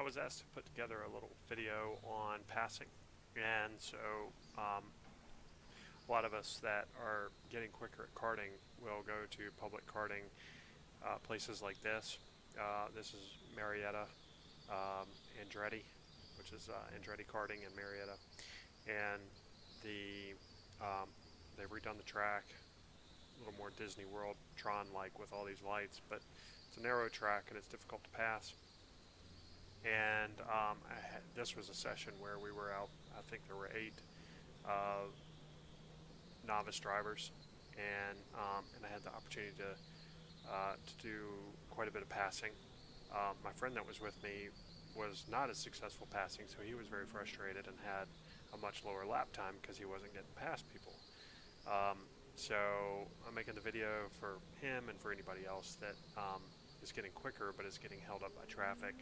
was asked to put together a little video on passing, and so a lot of us that are getting quicker at karting will go to public karting places like this. This is Marietta, Andretti, which is Andretti Karting in Marietta, and the they've redone the track a little more Disney World Tron-like with all these lights, but it's a narrow track and it's difficult to pass. And this was a session where we were out. I think there were 8 novice drivers, and I had the opportunity to do quite a bit of passing. My friend that was with me was not as successful passing, so he was very frustrated and had a much lower lap time because he wasn't getting past people. So I'm making the video for him and for anybody else that is getting quicker but is getting held up by traffic.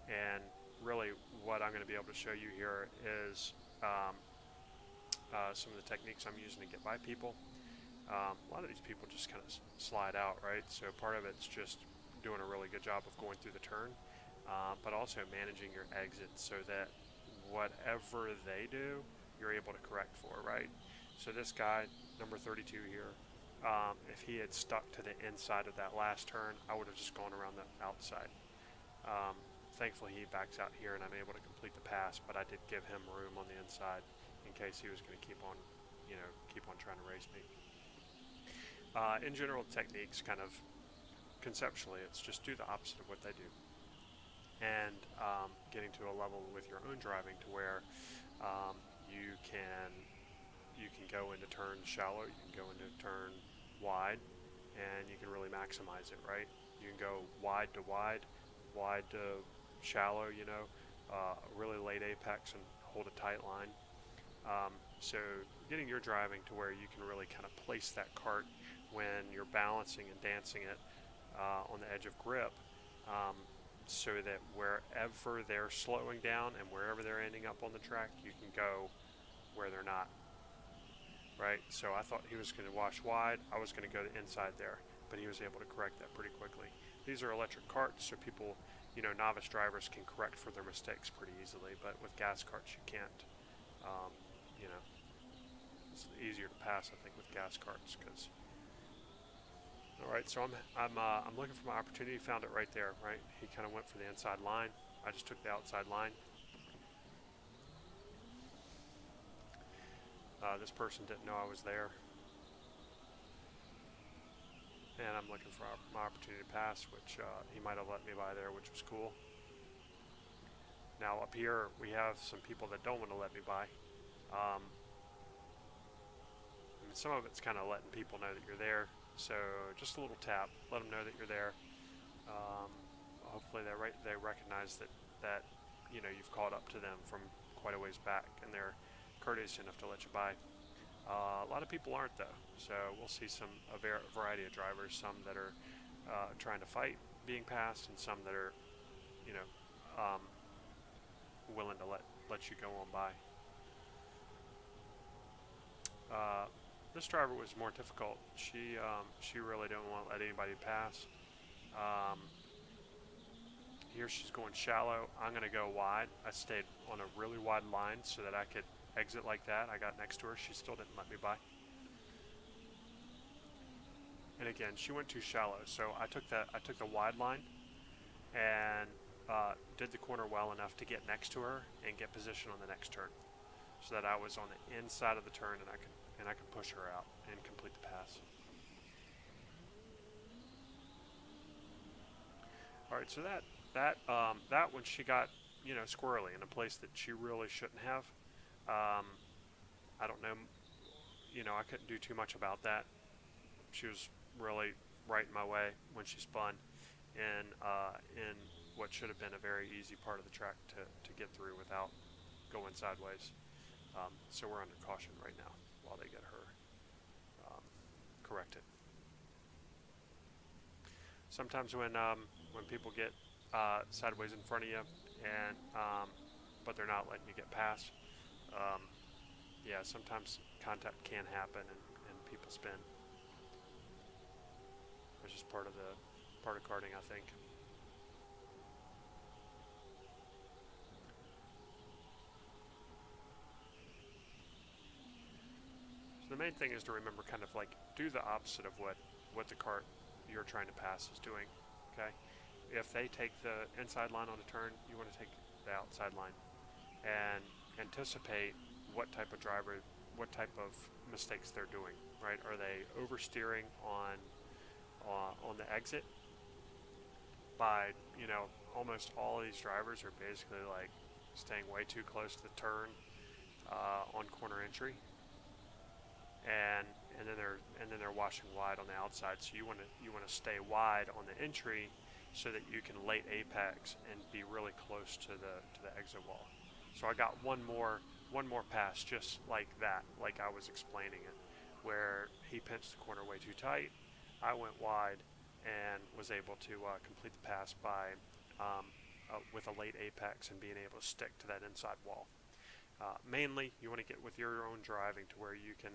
And really what I'm going to be able to show you here is some of the techniques I'm using to get by people. A lot of these people just kind of slide out, right? So part of it's just doing a really good job of going through the turn, but also managing your exits so that whatever they do, you're able to correct for, right? So this guy, number 32 here, if he had stuck to the inside of that last turn, I would have just gone around the outside. Thankfully, he backs out here, and I'm able to complete the pass, but I did give him room on the inside in case he was going to keep on trying to race me. In general, techniques, kind of conceptually, it's just do the opposite of what they do, and getting to a level with your own driving to where you can go into turn shallow, you can go into turn wide, and you can really maximize it, right? You can go wide to wide, wide to shallow, really late apex and hold a tight line. So getting your driving to where you can really kind of place that kart when you're balancing and dancing it on the edge of grip, so that wherever they're slowing down and wherever they're ending up on the track, you can go where they're not. Right, so I thought he was going to wash wide. I was going to go to inside there, but he was able to correct that pretty quickly. These are electric karts, so people, novice drivers can correct for their mistakes pretty easily, but with gas karts you can't. It's easier to pass, I think, with gas karts. All right, so I'm looking for my opportunity. Found it right there. Right, he kind of went for the inside line. I just took the outside line. This person didn't know I was there, and I'm looking for my opportunity to pass, which he might have let me by there, which was cool. Now up here we have some people that don't want to let me by. Some of it's kind of letting people know that you're there, so just a little tap, let them know that you're there. Hopefully they recognize that you've caught up to them from quite a ways back, and they're courteous enough to let you by. A lot of people aren't, though, so we'll see a variety of drivers, some that are trying to fight being passed, and some that are willing to let you go on by. This driver was more difficult. She really didn't want to let anybody pass. Here she's going shallow. I'm going to go wide. I stayed on a really wide line so that I could exit like that. I got next to her. She still didn't let me by. And again, she went too shallow, so I took the wide line and did the corner well enough to get next to her and get position on the next turn, so that I was on the inside of the turn and I could push her out and complete the pass. All right, so that one, she got squirrely in a place that she really shouldn't have. I don't know, I couldn't do too much about that. She was really right in my way when she spun in what should have been a very easy part of the track to get through without going sideways. So we're under caution right now while they get her corrected. Sometimes when people get sideways in front of you and but they're not letting you get past, sometimes contact can happen and people spin. It's just part of karting, I think. main thing is to remember kind of like do the opposite of what the cart you're trying to pass is doing. Okay, if they take the inside line on a turn, you want to take the outside line, and anticipate what type of driver, what type of mistakes they're doing. Right? Are they oversteering on the exit? By almost all of these drivers are basically like staying way too close to the turn on corner entry, and then they're washing wide on the outside. So you want to stay wide on the entry so that you can late apex and be really close to the exit wall. So I got one more pass just like that, like I was explaining it, where he pinched the corner way too tight. I went wide and was able to complete the pass by with a late apex and being able to stick to that inside wall. Mainly, you want to get with your own driving to where you can,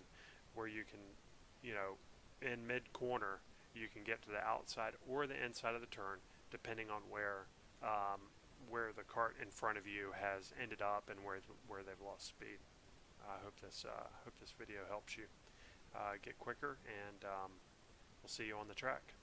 in mid corner, you can get to the outside or the inside of the turn, depending on where the cart in front of you has ended up and where they've lost speed. I hope this video helps you get quicker, and we'll see you on the track.